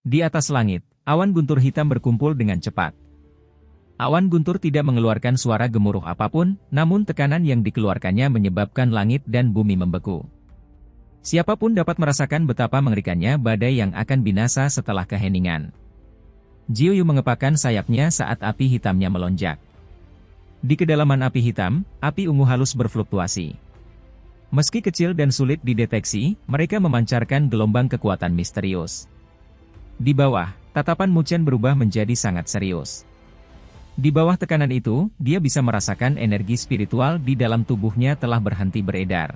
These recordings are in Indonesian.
Di atas langit, awan guntur hitam berkumpul dengan cepat. Awan guntur tidak mengeluarkan suara gemuruh apapun, namun tekanan yang dikeluarkannya menyebabkan langit dan bumi membeku. Siapapun dapat merasakan betapa mengerikannya badai yang akan binasa setelah keheningan. Jiuyu mengepakkan sayapnya saat api hitamnya melonjak. Di kedalaman api hitam, api ungu halus berfluktuasi. Meski kecil dan sulit dideteksi, mereka memancarkan gelombang kekuatan misterius. Di bawah, tatapan Mu Chen berubah menjadi sangat serius. Di bawah tekanan itu, dia bisa merasakan energi spiritual di dalam tubuhnya telah berhenti beredar.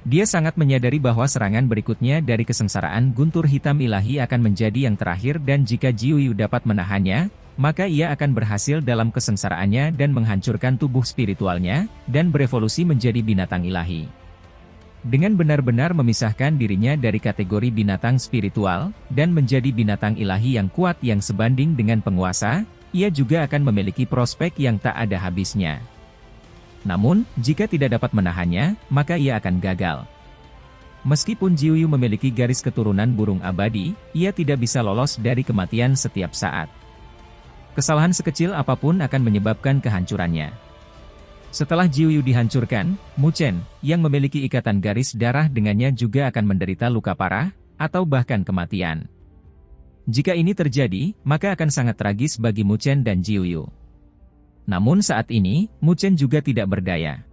Dia sangat menyadari bahwa serangan berikutnya dari kesengsaraan guntur hitam ilahi akan menjadi yang terakhir dan jika Jiuyu dapat menahannya, maka ia akan berhasil dalam kesengsaraannya dan menghancurkan tubuh spiritualnya, dan berevolusi menjadi binatang ilahi. Dengan benar-benar memisahkan dirinya dari kategori binatang spiritual, dan menjadi binatang ilahi yang kuat yang sebanding dengan penguasa, ia juga akan memiliki prospek yang tak ada habisnya. Namun, jika tidak dapat menahannya, maka ia akan gagal. Meskipun Jiuyu memiliki garis keturunan burung abadi, ia tidak bisa lolos dari kematian setiap saat. Kesalahan sekecil apapun akan menyebabkan kehancurannya. Setelah Jiuyu dihancurkan, Mu Chen, yang memiliki ikatan garis darah dengannya juga akan menderita luka parah, atau bahkan kematian. Jika ini terjadi, maka akan sangat tragis bagi Mu Chen dan Jiuyu. Namun saat ini, Mu Chen juga tidak berdaya.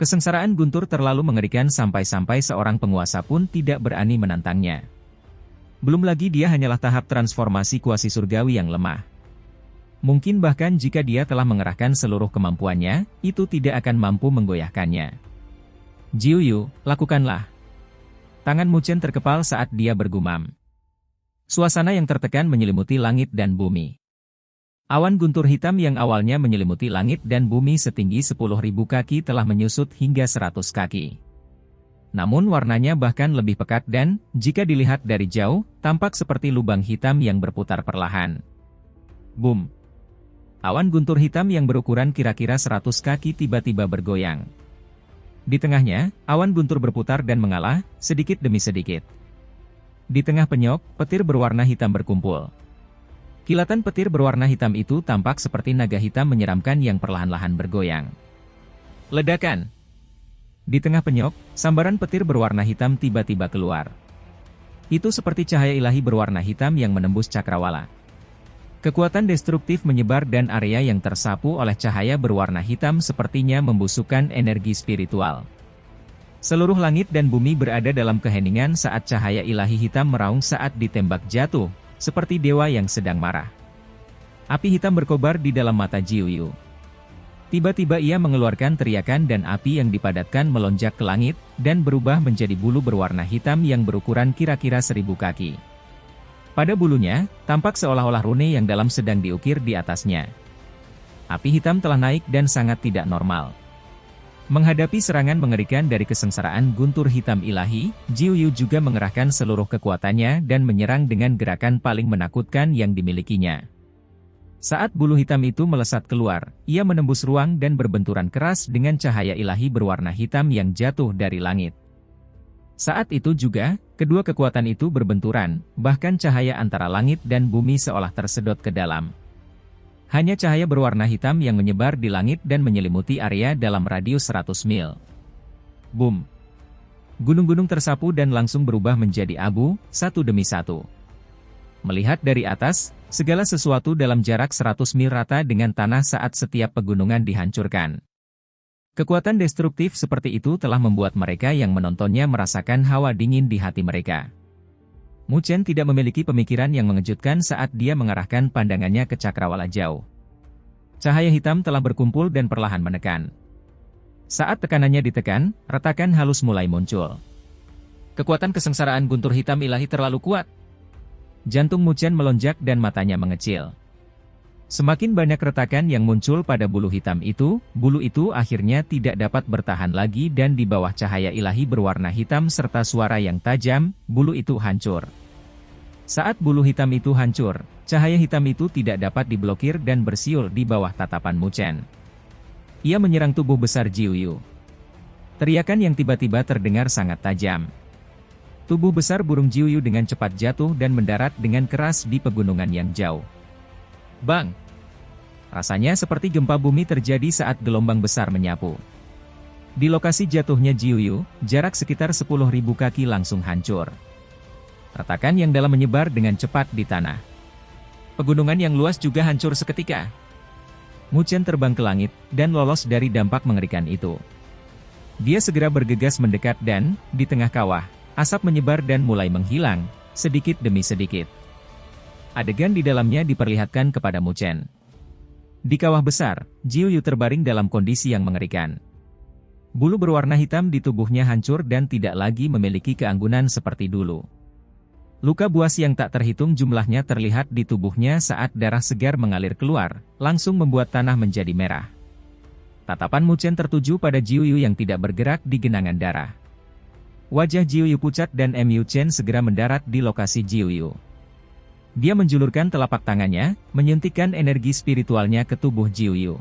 Kesengsaraan guntur terlalu mengerikan sampai-sampai seorang penguasa pun tidak berani menantangnya. Belum lagi dia hanyalah tahap transformasi kuasi surgawi yang lemah. Mungkin bahkan jika dia telah mengerahkan seluruh kemampuannya, itu tidak akan mampu menggoyahkannya. Jiuyu, lakukanlah. Tangan Mu Chen terkepal saat dia bergumam. Suasana yang tertekan menyelimuti langit dan bumi. Awan guntur hitam yang awalnya menyelimuti langit dan bumi setinggi 10.000 kaki telah menyusut hingga 100 kaki. Namun warnanya bahkan lebih pekat dan, jika dilihat dari jauh, tampak seperti lubang hitam yang berputar perlahan. Boom! Awan guntur hitam yang berukuran kira-kira 100 kaki tiba-tiba bergoyang. Di tengahnya, awan guntur berputar dan mengalah, sedikit demi sedikit. Di tengah penyok, petir berwarna hitam berkumpul. Kilatan petir berwarna hitam itu tampak seperti naga hitam menyeramkan yang perlahan-lahan bergoyang. Ledakan! Di tengah penyok, sambaran petir berwarna hitam tiba-tiba keluar. Itu seperti cahaya ilahi berwarna hitam yang menembus cakrawala. Kekuatan destruktif menyebar dan area yang tersapu oleh cahaya berwarna hitam sepertinya membusukkan energi spiritual. Seluruh langit dan bumi berada dalam keheningan saat cahaya ilahi hitam meraung saat ditembak jatuh, seperti dewa yang sedang marah. Api hitam berkobar di dalam mata Jiuyu. Tiba-tiba ia mengeluarkan teriakan dan api yang dipadatkan melonjak ke langit, dan berubah menjadi bulu berwarna hitam yang berukuran kira-kira 1000 kaki. Pada bulunya, tampak seolah-olah rune yang dalam sedang diukir di atasnya. Api hitam telah naik dan sangat tidak normal. Menghadapi serangan mengerikan dari kesengsaraan guntur hitam ilahi, Jiuyu juga mengerahkan seluruh kekuatannya dan menyerang dengan gerakan paling menakutkan yang dimilikinya. Saat bulu hitam itu melesat keluar, ia menembus ruang dan berbenturan keras dengan cahaya ilahi berwarna hitam yang jatuh dari langit. Saat itu juga, kedua kekuatan itu berbenturan, bahkan cahaya antara langit dan bumi seolah tersedot ke dalam. Hanya cahaya berwarna hitam yang menyebar di langit dan menyelimuti area dalam radius 100 mil. Boom! Gunung-gunung tersapu dan langsung berubah menjadi abu, satu demi satu. Melihat dari atas, segala sesuatu dalam jarak 100 mil rata dengan tanah saat setiap pegunungan dihancurkan. Kekuatan destruktif seperti itu telah membuat mereka yang menontonnya merasakan hawa dingin di hati mereka. Mu Chen tidak memiliki pemikiran yang mengejutkan saat dia mengarahkan pandangannya ke cakrawala jauh. Cahaya hitam telah berkumpul dan perlahan menekan. Saat tekanannya ditekan, retakan halus mulai muncul. Kekuatan kesengsaraan guntur hitam ilahi terlalu kuat. Jantung Mu Chen melonjak dan matanya mengecil. Semakin banyak retakan yang muncul pada bulu hitam itu, bulu itu akhirnya tidak dapat bertahan lagi dan di bawah cahaya ilahi berwarna hitam serta suara yang tajam, bulu itu hancur. Saat bulu hitam itu hancur, cahaya hitam itu tidak dapat diblokir dan bersiul di bawah tatapan Mu Chen. Ia menyerang tubuh besar Jiuyu. Teriakan yang tiba-tiba terdengar sangat tajam. Tubuh besar burung Jiuyu dengan cepat jatuh dan mendarat dengan keras di pegunungan yang jauh. Bang! Rasanya seperti gempa bumi terjadi saat gelombang besar menyapu. Di lokasi jatuhnya Jiuyu, jarak sekitar 10.000 kaki langsung hancur. Retakan yang dalam menyebar dengan cepat di tanah. Pegunungan yang luas juga hancur seketika. Mu Chen terbang ke langit, dan lolos dari dampak mengerikan itu. Dia segera bergegas mendekat dan, di tengah kawah, asap menyebar dan mulai menghilang, sedikit demi sedikit. Adegan di dalamnya diperlihatkan kepada Mu Chen. Di kawah besar, Jiuyu terbaring dalam kondisi yang mengerikan. Bulu berwarna hitam di tubuhnya hancur dan tidak lagi memiliki keanggunan seperti dulu. Luka buas yang tak terhitung jumlahnya terlihat di tubuhnya saat darah segar mengalir keluar, langsung membuat tanah menjadi merah. Tatapan Mu Chen tertuju pada Jiuyu yang tidak bergerak di genangan darah. Wajah Jiuyu pucat dan Mu Chen segera mendarat di lokasi Jiuyu. Dia menjulurkan telapak tangannya, menyuntikkan energi spiritualnya ke tubuh Jiuyu.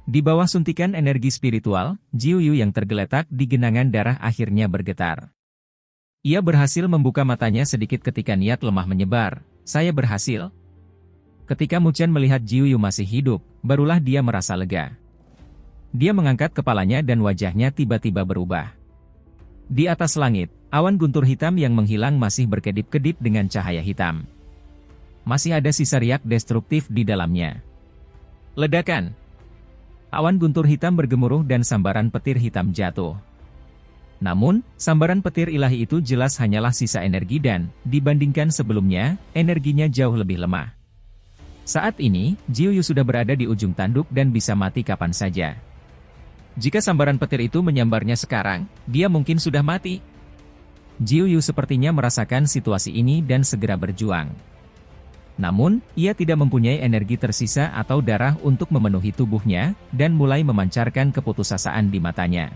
Di bawah suntikan energi spiritual, Jiuyu yang tergeletak di genangan darah akhirnya bergetar. Ia berhasil membuka matanya sedikit ketika niat lemah menyebar. Saya berhasil. Ketika Mu Chen melihat Jiuyu masih hidup, barulah dia merasa lega. Dia mengangkat kepalanya dan wajahnya tiba-tiba berubah. Di atas langit, awan guntur hitam yang menghilang masih berkedip-kedip dengan cahaya hitam. Masih ada sisa riak destruktif di dalamnya. Ledakan! Awan guntur hitam bergemuruh dan sambaran petir hitam jatuh. Namun, sambaran petir ilahi itu jelas hanyalah sisa energi dan, dibandingkan sebelumnya, energinya jauh lebih lemah. Saat ini, Jiuyu sudah berada di ujung tanduk dan bisa mati kapan saja. Jika sambaran petir itu menyambarnya sekarang, dia mungkin sudah mati. Jiuyu sepertinya merasakan situasi ini dan segera berjuang. Namun, ia tidak mempunyai energi tersisa atau darah untuk memenuhi tubuhnya, dan mulai memancarkan keputusasaan di matanya.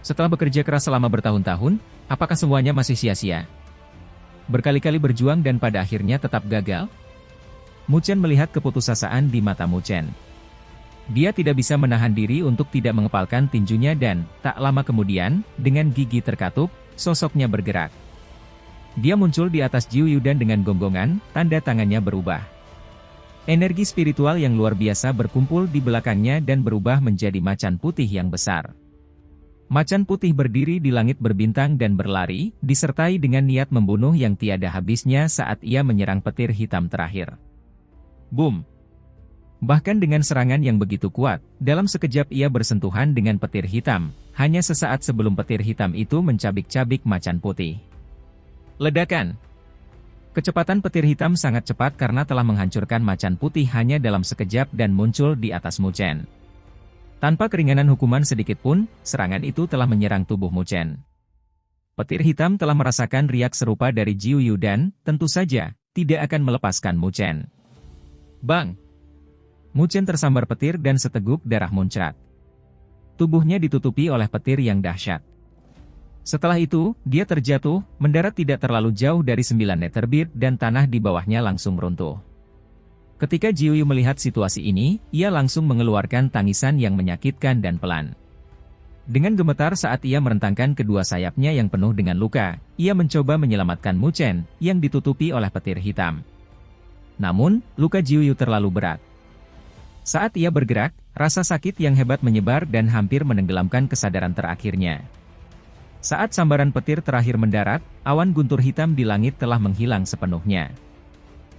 Setelah bekerja keras selama bertahun-tahun, apakah semuanya masih sia-sia? Berkali-kali berjuang dan pada akhirnya tetap gagal? Mu Chen melihat keputusasaan di mata Mu Chen. Dia tidak bisa menahan diri untuk tidak mengepalkan tinjunya dan, tak lama kemudian, dengan gigi terkatup, sosoknya bergerak. Dia muncul di atas Jiuyu dan dengan gonggongan, tanda tangannya berubah. Energi spiritual yang luar biasa berkumpul di belakangnya dan berubah menjadi macan putih yang besar. Macan putih berdiri di langit berbintang dan berlari, disertai dengan niat membunuh yang tiada habisnya saat ia menyerang petir hitam terakhir. Boom! Bahkan dengan serangan yang begitu kuat, dalam sekejap ia bersentuhan dengan petir hitam, hanya sesaat sebelum petir hitam itu mencabik-cabik macan putih. Ledakan! Kecepatan petir hitam sangat cepat karena telah menghancurkan macan putih hanya dalam sekejap dan muncul di atas Mu Chen. Tanpa keringanan hukuman sedikit pun, serangan itu telah menyerang tubuh Mu Chen. Petir hitam telah merasakan riak serupa dari Jiuyu dan, tentu saja, tidak akan melepaskan Mu Chen. Bang! Mu Chen tersambar petir dan seteguk darah muncrat. Tubuhnya ditutupi oleh petir yang dahsyat. Setelah itu, dia terjatuh, mendarat tidak terlalu jauh dari 9 meter bir dan tanah di bawahnya langsung runtuh. Ketika Jiuyu melihat situasi ini, ia langsung mengeluarkan tangisan yang menyakitkan dan pelan. Dengan gemetar saat ia merentangkan kedua sayapnya yang penuh dengan luka, ia mencoba menyelamatkan Mu Chen, yang ditutupi oleh petir hitam. Namun, luka Jiuyu terlalu berat. Saat ia bergerak, rasa sakit yang hebat menyebar dan hampir menenggelamkan kesadaran terakhirnya. Saat sambaran petir terakhir mendarat, awan guntur hitam di langit telah menghilang sepenuhnya.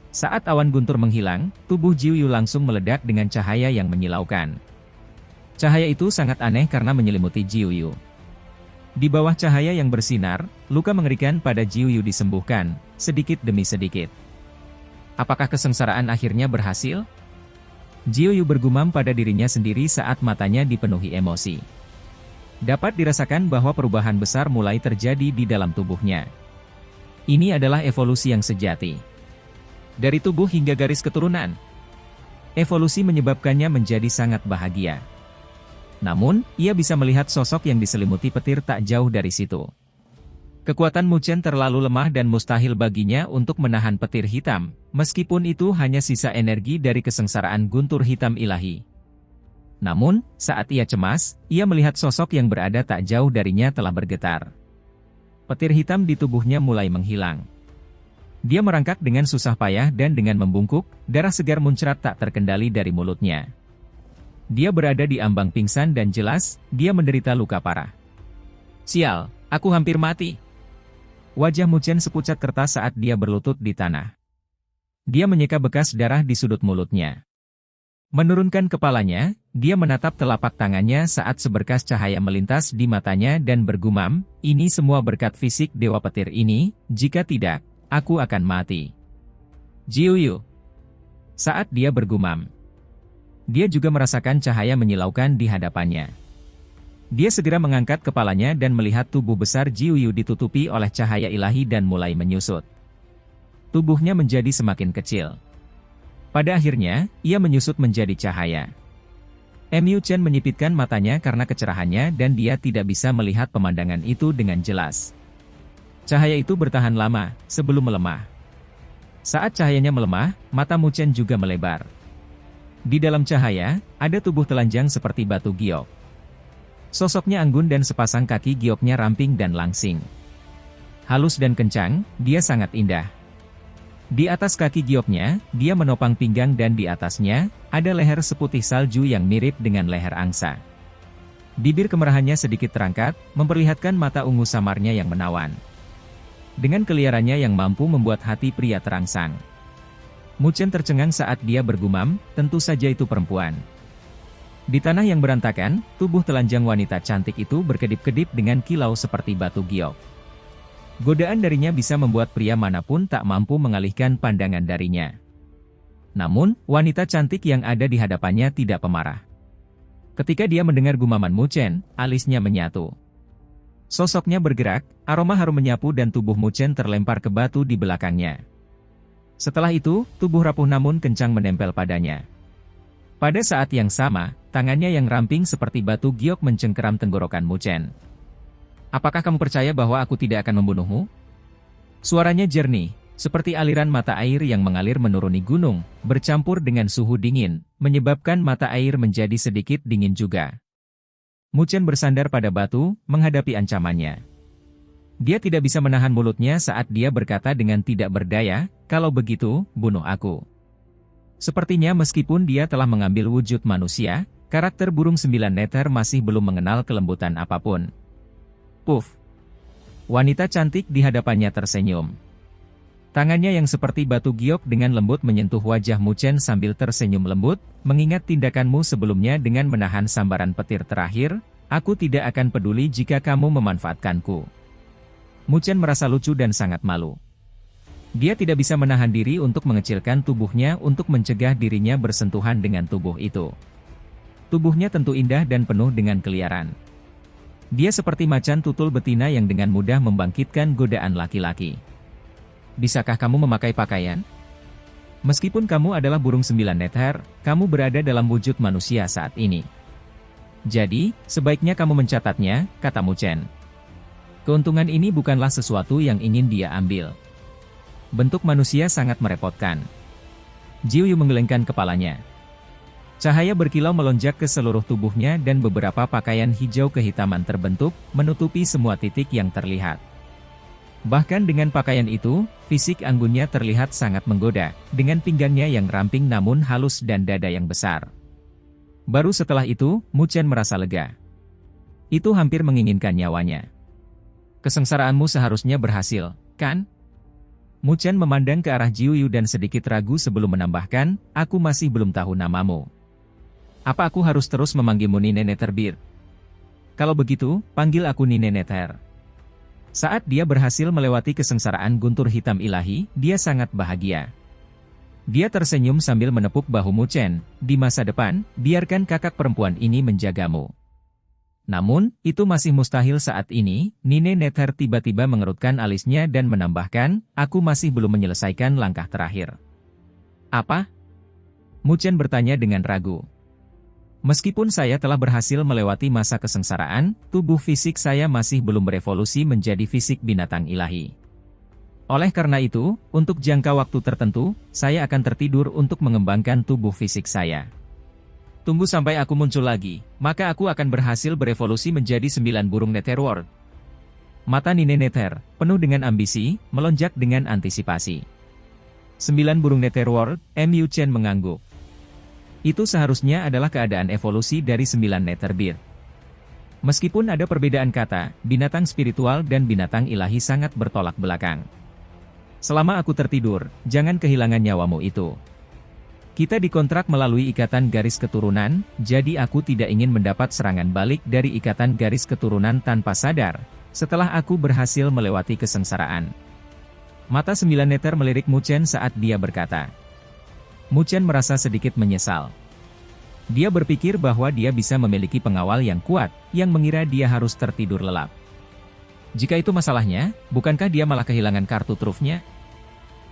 Saat awan guntur menghilang, tubuh Jiuyu langsung meledak dengan cahaya yang menyilaukan. Cahaya itu sangat aneh karena menyelimuti Jiuyu. Di bawah cahaya yang bersinar, luka mengerikan pada Jiuyu disembuhkan, sedikit demi sedikit. Apakah kesengsaraan akhirnya berhasil? Jiuyu bergumam pada dirinya sendiri saat matanya dipenuhi emosi. Dapat dirasakan bahwa perubahan besar mulai terjadi di dalam tubuhnya. Ini adalah evolusi yang sejati. Dari tubuh hingga garis keturunan. Evolusi menyebabkannya menjadi sangat bahagia. Namun, ia bisa melihat sosok yang diselimuti petir tak jauh dari situ. Kekuatan Mu Chen terlalu lemah dan mustahil baginya untuk menahan petir hitam, meskipun itu hanya sisa energi dari kesengsaraan guntur hitam ilahi. Namun, saat ia cemas, ia melihat sosok yang berada tak jauh darinya telah bergetar. Petir hitam di tubuhnya mulai menghilang. Dia merangkak dengan susah payah dan dengan membungkuk, darah segar muncrat tak terkendali dari mulutnya. Dia berada di ambang pingsan dan jelas, dia menderita luka parah. Sial, aku hampir mati. Wajah Mu Chen sepucat kertas saat dia berlutut di tanah. Dia menyeka bekas darah di sudut mulutnya. Menurunkan kepalanya, dia menatap telapak tangannya saat seberkas cahaya melintas di matanya dan bergumam, ini semua berkat fisik Dewa Petir ini, jika tidak, aku akan mati. Jiuyu. Saat dia bergumam, dia juga merasakan cahaya menyilaukan di hadapannya. Dia segera mengangkat kepalanya dan melihat tubuh besar Jiuyu ditutupi oleh cahaya ilahi dan mulai menyusut. Tubuhnya menjadi semakin kecil. Pada akhirnya, ia menyusut menjadi cahaya. Mu Chen menyipitkan matanya karena kecerahannya dan dia tidak bisa melihat pemandangan itu dengan jelas. Cahaya itu bertahan lama, sebelum melemah. Saat cahayanya melemah, mata Mu Chen juga melebar. Di dalam cahaya, ada tubuh telanjang seperti batu giok. Sosoknya anggun dan sepasang kaki gioknya ramping dan langsing. Halus dan kencang, dia sangat indah. Di atas kaki gioknya, dia menopang pinggang dan di atasnya, ada leher seputih salju yang mirip dengan leher angsa. Bibir kemerahannya sedikit terangkat, memperlihatkan mata ungu samarnya yang menawan. Dengan keliarannya yang mampu membuat hati pria terangsang. Mu Chen tercengang saat dia bergumam, tentu saja itu perempuan. Di tanah yang berantakan, tubuh telanjang wanita cantik itu berkedip-kedip dengan kilau seperti batu giok. Godaan darinya bisa membuat pria manapun tak mampu mengalihkan pandangan darinya. Namun, wanita cantik yang ada di hadapannya tidak pemarah. Ketika dia mendengar gumaman Mu Chen, alisnya menyatu. Sosoknya bergerak, aroma harum menyapu dan tubuh Mu Chen terlempar ke batu di belakangnya. Setelah itu, tubuh rapuh namun kencang menempel padanya. Pada saat yang sama, tangannya yang ramping seperti batu giok mencengkeram tenggorokan Mu Chen. Apakah kamu percaya bahwa aku tidak akan membunuhmu? Suaranya jernih, seperti aliran mata air yang mengalir menuruni gunung, bercampur dengan suhu dingin, menyebabkan mata air menjadi sedikit dingin juga. Mu Chen bersandar pada batu, menghadapi ancamannya. Dia tidak bisa menahan mulutnya saat dia berkata dengan tidak berdaya, kalau begitu, bunuh aku. Sepertinya meskipun dia telah mengambil wujud manusia, karakter burung 9 neter masih belum mengenal kelembutan apapun. Puff. Wanita cantik di hadapannya tersenyum. Tangannya yang seperti batu giok dengan lembut menyentuh wajah Mu Chen sambil tersenyum lembut, mengingat tindakanmu sebelumnya dengan menahan sambaran petir terakhir, aku tidak akan peduli jika kamu memanfaatkanku. Mu Chen merasa lucu dan sangat malu. Dia tidak bisa menahan diri untuk mengecilkan tubuhnya untuk mencegah dirinya bersentuhan dengan tubuh itu. Tubuhnya tentu indah dan penuh dengan keliaran. Dia seperti macan tutul betina yang dengan mudah membangkitkan godaan laki-laki. Bisakah kamu memakai pakaian? Meskipun kamu adalah burung 9 neter, kamu berada dalam wujud manusia saat ini. Jadi, sebaiknya kamu mencatatnya, kata Mu Chen. Keuntungan ini bukanlah sesuatu yang ingin dia ambil. Bentuk manusia sangat merepotkan. Jiuyu menggelengkan kepalanya. Cahaya berkilau melonjak ke seluruh tubuhnya dan beberapa pakaian hijau kehitaman terbentuk, menutupi semua titik yang terlihat. Bahkan dengan pakaian itu, fisik anggunnya terlihat sangat menggoda, dengan pinggangnya yang ramping namun halus dan dada yang besar. Baru setelah itu, Mu Chen merasa lega. Itu hampir menginginkan nyawanya. Kesengsaraanmu seharusnya berhasil, kan? Mu Chen memandang ke arah Jiuyu dan sedikit ragu sebelum menambahkan, aku masih belum tahu namamu. Apa aku harus terus memanggilmu Nine Neterbir? Kalau begitu, panggil aku Nine Neter. Saat dia berhasil melewati kesengsaraan guntur hitam ilahi, dia sangat bahagia. Dia tersenyum sambil menepuk bahu Mu Chen, di masa depan, biarkan kakak perempuan ini menjagamu. Namun, itu masih mustahil saat ini, Nine Neter tiba-tiba mengerutkan alisnya dan menambahkan, aku masih belum menyelesaikan langkah terakhir. Apa? Mu Chen bertanya dengan ragu. Meskipun saya telah berhasil melewati masa kesengsaraan, tubuh fisik saya masih belum berevolusi menjadi fisik binatang ilahi. Oleh karena itu, untuk jangka waktu tertentu, saya akan tertidur untuk mengembangkan tubuh fisik saya. Tunggu sampai aku muncul lagi, maka aku akan berhasil berevolusi menjadi 9 burung Netherworld. Mata Nine Nether, penuh dengan ambisi, melonjak dengan antisipasi. 9 burung Netherworld, Mu Chen mengangguk. Itu seharusnya adalah keadaan evolusi dari 9 Netherbeard. Meskipun ada perbedaan kata, binatang spiritual dan binatang ilahi sangat bertolak belakang. Selama aku tertidur, jangan kehilangan nyawamu itu. Kita dikontrak melalui ikatan garis keturunan, jadi aku tidak ingin mendapat serangan balik dari ikatan garis keturunan tanpa sadar, setelah aku berhasil melewati kesengsaraan. Mata 9 Nether melirik Mu Chen saat dia berkata. Mu Chen merasa sedikit menyesal. Dia berpikir bahwa dia bisa memiliki pengawal yang kuat, yang mengira dia harus tertidur lelap. Jika itu masalahnya, bukankah dia malah kehilangan kartu trufnya?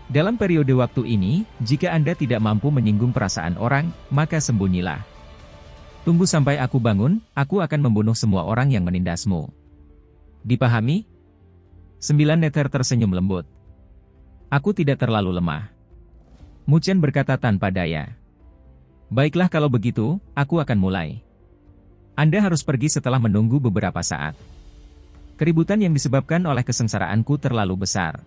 Dalam periode waktu ini, jika Anda tidak mampu menyinggung perasaan orang, maka sembunyilah. Tunggu sampai aku bangun, aku akan membunuh semua orang yang menindasmu. Dipahami? 9 Nether tersenyum lembut. Aku tidak terlalu lemah. Mu Chen berkata tanpa daya. Baiklah kalau begitu, aku akan mulai. Anda harus pergi setelah menunggu beberapa saat. Keributan yang disebabkan oleh kesengsaraanku terlalu besar.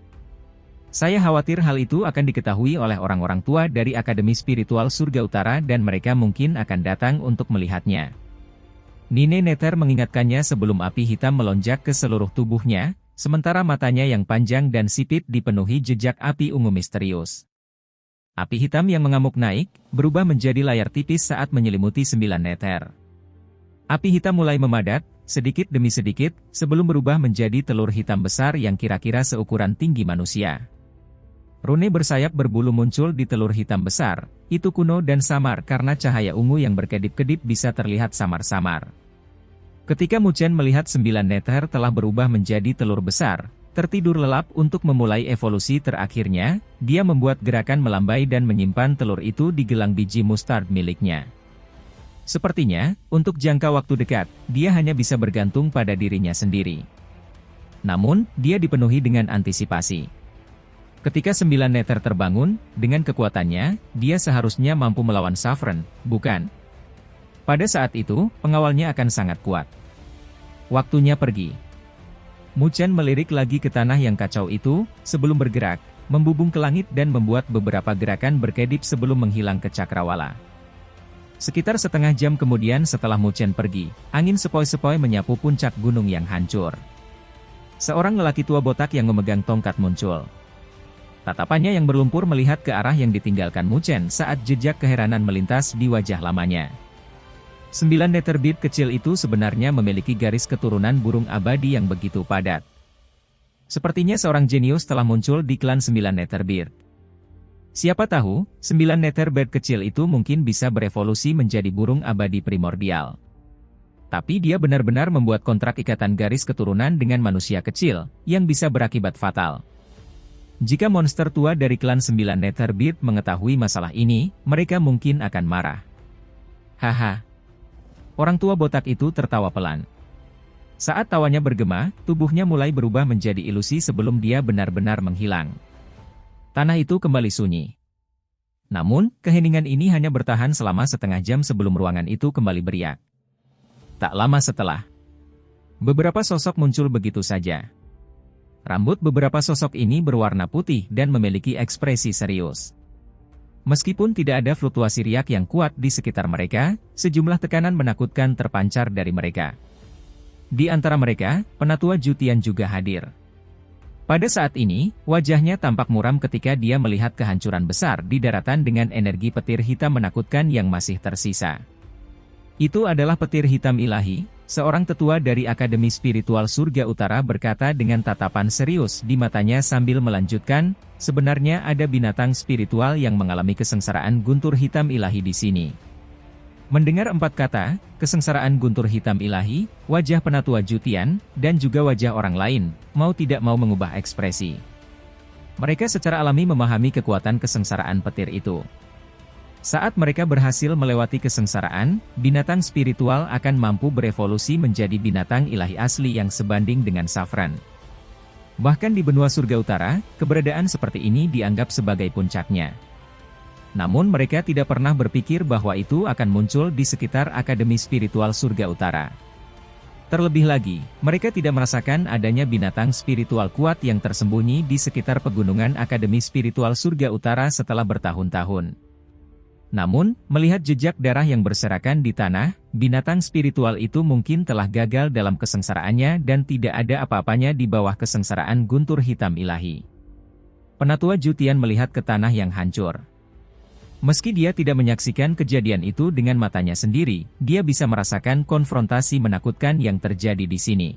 Saya khawatir hal itu akan diketahui oleh orang-orang tua dari Akademi Spiritual Surga Utara dan mereka mungkin akan datang untuk melihatnya. Nine Nether mengingatkannya sebelum api hitam melonjak ke seluruh tubuhnya, sementara matanya yang panjang dan sipit dipenuhi jejak api ungu misterius. Api hitam yang mengamuk naik, berubah menjadi layar tipis saat menyelimuti 9 Nether. Api hitam mulai memadat, sedikit demi sedikit, sebelum berubah menjadi telur hitam besar yang kira-kira seukuran tinggi manusia. Rune bersayap berbulu muncul di telur hitam besar, itu kuno dan samar karena cahaya ungu yang berkedip-kedip bisa terlihat samar-samar. Ketika Mu Chen melihat 9 Nether telah berubah menjadi telur besar, tertidur lelap untuk memulai evolusi terakhirnya, dia membuat gerakan melambai dan menyimpan telur itu di gelang biji mustard miliknya. Sepertinya, untuk jangka waktu dekat, dia hanya bisa bergantung pada dirinya sendiri. Namun, dia dipenuhi dengan antisipasi. Ketika 9 Nether terbangun, dengan kekuatannya, dia seharusnya mampu melawan Saffron, bukan? Pada saat itu, pengawalnya akan sangat kuat. Waktunya pergi. Mu Chen melirik lagi ke tanah yang kacau itu, sebelum bergerak, membubung ke langit dan membuat beberapa gerakan berkedip sebelum menghilang ke cakrawala. Sekitar setengah jam kemudian setelah Mu Chen pergi, angin sepoi-sepoi menyapu puncak gunung yang hancur. Seorang lelaki tua botak yang memegang tongkat muncul. Tatapannya yang berlumpur melihat ke arah yang ditinggalkan Mu Chen saat jejak keheranan melintas di wajah lamanya. 9 Netherbeard kecil itu sebenarnya memiliki garis keturunan burung abadi yang begitu padat. Sepertinya seorang jenius telah muncul di klan 9 Netherbeard. Siapa tahu, 9 Netherbeard kecil itu mungkin bisa berevolusi menjadi burung abadi primordial. Tapi dia benar-benar membuat kontrak ikatan garis keturunan dengan manusia kecil, yang bisa berakibat fatal. Jika monster tua dari klan 9 Netherbeard mengetahui masalah ini, mereka mungkin akan marah. Haha. Orang tua botak itu tertawa pelan. Saat tawanya bergema, tubuhnya mulai berubah menjadi ilusi sebelum dia benar-benar menghilang. Tanah itu kembali sunyi. Namun, keheningan ini hanya bertahan selama setengah jam sebelum ruangan itu kembali beriak. Tak lama setelah, beberapa sosok muncul begitu saja. Rambut beberapa sosok ini berwarna putih dan memiliki ekspresi serius. Meskipun tidak ada fluktuasi riak yang kuat di sekitar mereka, sejumlah tekanan menakutkan terpancar dari mereka. Di antara mereka, Penatua Jutian juga hadir. Pada saat ini, wajahnya tampak muram ketika dia melihat kehancuran besar di daratan dengan energi petir hitam menakutkan yang masih tersisa. Itu adalah petir hitam ilahi, seorang tetua dari Akademi Spiritual Surga Utara berkata dengan tatapan serius di matanya sambil melanjutkan, sebenarnya ada binatang spiritual yang mengalami kesengsaraan guntur hitam ilahi di sini. Mendengar 4 kata, kesengsaraan guntur hitam ilahi, wajah Penatua Jutian, dan juga wajah orang lain, mau tidak mau mengubah ekspresi. Mereka secara alami memahami kekuatan kesengsaraan petir itu. Saat mereka berhasil melewati kesengsaraan, binatang spiritual akan mampu berevolusi menjadi binatang ilahi asli yang sebanding dengan Saffron. Bahkan di benua surga utara, keberadaan seperti ini dianggap sebagai puncaknya. Namun mereka tidak pernah berpikir bahwa itu akan muncul di sekitar Akademi Spiritual Surga Utara. Terlebih lagi, mereka tidak merasakan adanya binatang spiritual kuat yang tersembunyi di sekitar pegunungan Akademi Spiritual Surga Utara setelah bertahun-tahun. Namun, melihat jejak darah yang berserakan di tanah, binatang spiritual itu mungkin telah gagal dalam kesengsaraannya dan tidak ada apa-apanya di bawah kesengsaraan guntur hitam ilahi. Penatua Jutian melihat ke tanah yang hancur. Meski dia tidak menyaksikan kejadian itu dengan matanya sendiri, dia bisa merasakan konfrontasi menakutkan yang terjadi di sini.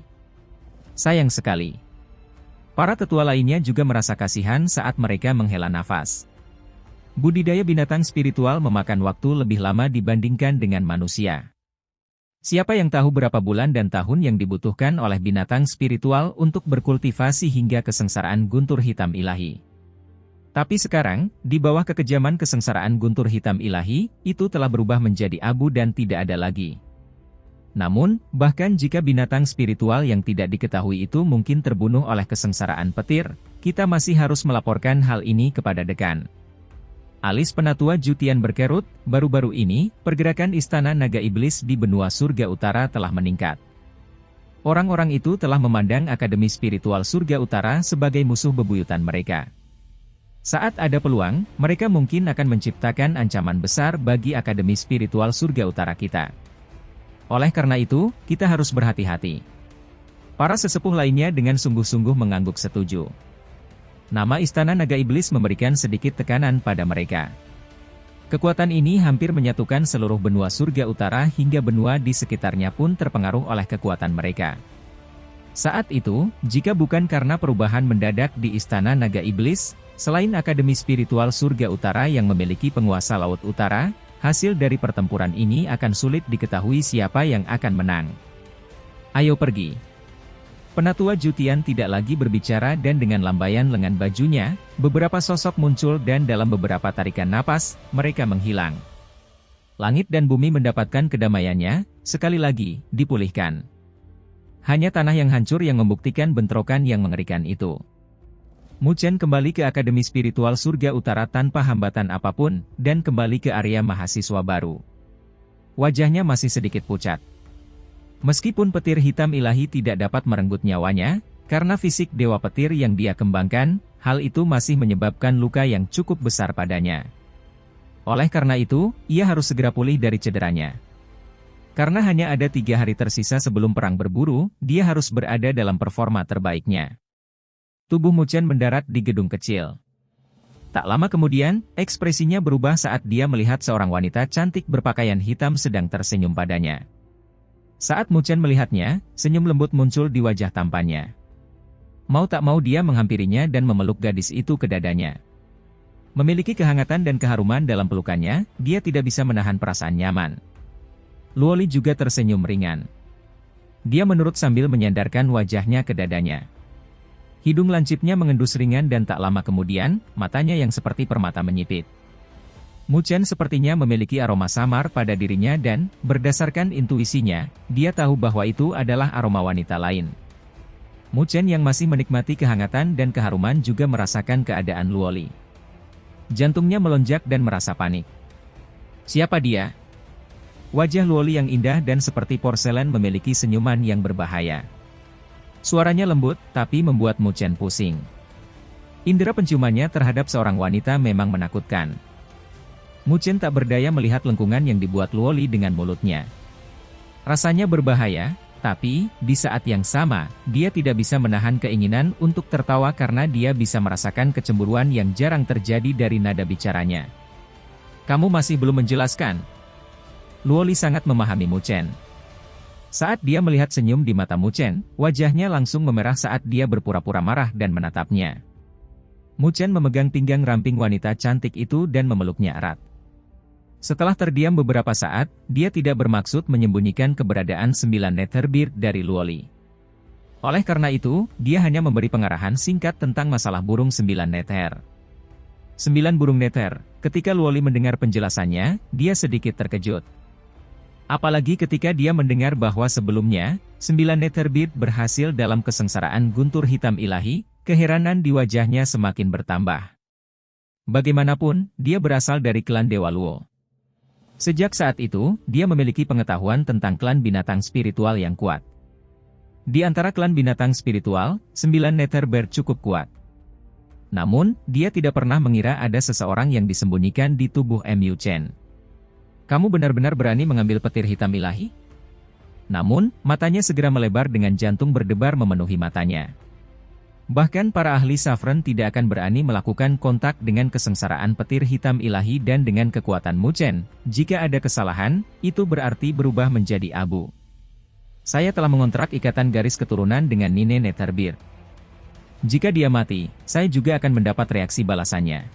Sayang sekali. Para tetua lainnya juga merasa kasihan saat mereka menghela nafas. Budidaya binatang spiritual memakan waktu lebih lama dibandingkan dengan manusia. Siapa yang tahu berapa bulan dan tahun yang dibutuhkan oleh binatang spiritual untuk berkultivasi hingga kesengsaraan guntur hitam ilahi. Tapi sekarang, di bawah kekejaman kesengsaraan guntur hitam ilahi, itu telah berubah menjadi abu dan tidak ada lagi. Namun, bahkan jika binatang spiritual yang tidak diketahui itu mungkin terbunuh oleh kesengsaraan petir, kita masih harus melaporkan hal ini kepada dekan. Alis Penatua Jutian berkerut, baru-baru ini, pergerakan Istana Naga Iblis di benua Surga Utara telah meningkat. Orang-orang itu telah memandang Akademi Spiritual Surga Utara sebagai musuh bebuyutan mereka. Saat ada peluang, mereka mungkin akan menciptakan ancaman besar bagi Akademi Spiritual Surga Utara kita. Oleh karena itu, kita harus berhati-hati. Para sesepuh lainnya dengan sungguh-sungguh mengangguk setuju. Nama Istana Naga Iblis memberikan sedikit tekanan pada mereka. Kekuatan ini hampir menyatukan seluruh benua Surga Utara hingga benua di sekitarnya pun terpengaruh oleh kekuatan mereka. Saat itu, jika bukan karena perubahan mendadak di Istana Naga Iblis, selain Akademi Spiritual Surga Utara yang memiliki penguasa Laut Utara, hasil dari pertempuran ini akan sulit diketahui siapa yang akan menang. Ayo pergi. Penatua Jutian tidak lagi berbicara dan dengan lambaian lengan bajunya, beberapa sosok muncul dan dalam beberapa tarikan napas, mereka menghilang. Langit dan bumi mendapatkan kedamaiannya, sekali lagi, dipulihkan. Hanya tanah yang hancur yang membuktikan bentrokan yang mengerikan itu. Mu Chen kembali ke Akademi Spiritual Surga Utara tanpa hambatan apapun, dan kembali ke area mahasiswa baru. Wajahnya masih sedikit pucat. Meskipun petir hitam ilahi tidak dapat merenggut nyawanya, karena fisik Dewa Petir yang dia kembangkan, hal itu masih menyebabkan luka yang cukup besar padanya. Oleh karena itu, ia harus segera pulih dari cederanya. Karena hanya ada 3 hari tersisa sebelum perang berburu, dia harus berada dalam performa terbaiknya. Tubuh Mu Chen mendarat di gedung kecil. Tak lama kemudian, ekspresinya berubah saat dia melihat seorang wanita cantik berpakaian hitam sedang tersenyum padanya. Saat Mu Chen melihatnya, senyum lembut muncul di wajah tampannya. Mau tak mau dia menghampirinya dan memeluk gadis itu ke dadanya. Memiliki kehangatan dan keharuman dalam pelukannya, dia tidak bisa menahan perasaan nyaman. Luoli juga tersenyum ringan. Dia menurut sambil menyandarkan wajahnya ke dadanya. Hidung lancipnya mengendus ringan dan tak lama kemudian, matanya yang seperti permata menyipit. Mu Chen sepertinya memiliki aroma samar pada dirinya dan, berdasarkan intuisinya, dia tahu bahwa itu adalah aroma wanita lain. Mu Chen yang masih menikmati kehangatan dan keharuman juga merasakan keadaan Luoli. Jantungnya melonjak dan merasa panik. Siapa dia? Wajah Luoli yang indah dan seperti porselen memiliki senyuman yang berbahaya. Suaranya lembut, tapi membuat Mu Chen pusing. Indera penciumannya terhadap seorang wanita memang menakutkan. Mu Chen tak berdaya melihat lengkungan yang dibuat Luoli dengan mulutnya. Rasanya berbahaya, tapi, di saat yang sama, dia tidak bisa menahan keinginan untuk tertawa karena dia bisa merasakan kecemburuan yang jarang terjadi dari nada bicaranya. Kamu masih belum menjelaskan. Luoli sangat memahami Mu Chen. Saat dia melihat senyum di mata Mu Chen, wajahnya langsung memerah saat dia berpura-pura marah dan menatapnya. Mu Chen memegang pinggang ramping wanita cantik itu dan memeluknya erat. Setelah terdiam beberapa saat, dia tidak bermaksud menyembunyikan keberadaan 9 Netherbeard dari Luoli. Oleh karena itu, dia hanya memberi pengarahan singkat tentang masalah burung 9 Nether. 9 burung Nether, ketika Luoli mendengar penjelasannya, dia sedikit terkejut. Apalagi ketika dia mendengar bahwa sebelumnya, 9 Netherbeard berhasil dalam kesengsaraan guntur hitam ilahi, keheranan di wajahnya semakin bertambah. Bagaimanapun, dia berasal dari klan Dewa Luo. Sejak saat itu, dia memiliki pengetahuan tentang klan binatang spiritual yang kuat. Di antara klan binatang spiritual, 9 Netherbird cukup kuat. Namun, dia tidak pernah mengira ada seseorang yang disembunyikan di tubuh Mu Chen. Kamu benar-benar berani mengambil petir hitam ilahi? Namun, matanya segera melebar dengan jantung berdebar memenuhi matanya. Bahkan para ahli Saffron tidak akan berani melakukan kontak dengan kesengsaraan petir hitam ilahi dan dengan kekuatan Mu Chen. Jika ada kesalahan, itu berarti berubah menjadi abu. Saya telah mengontrak ikatan garis keturunan dengan Nine Netherbird. Jika dia mati, saya juga akan mendapat reaksi balasannya.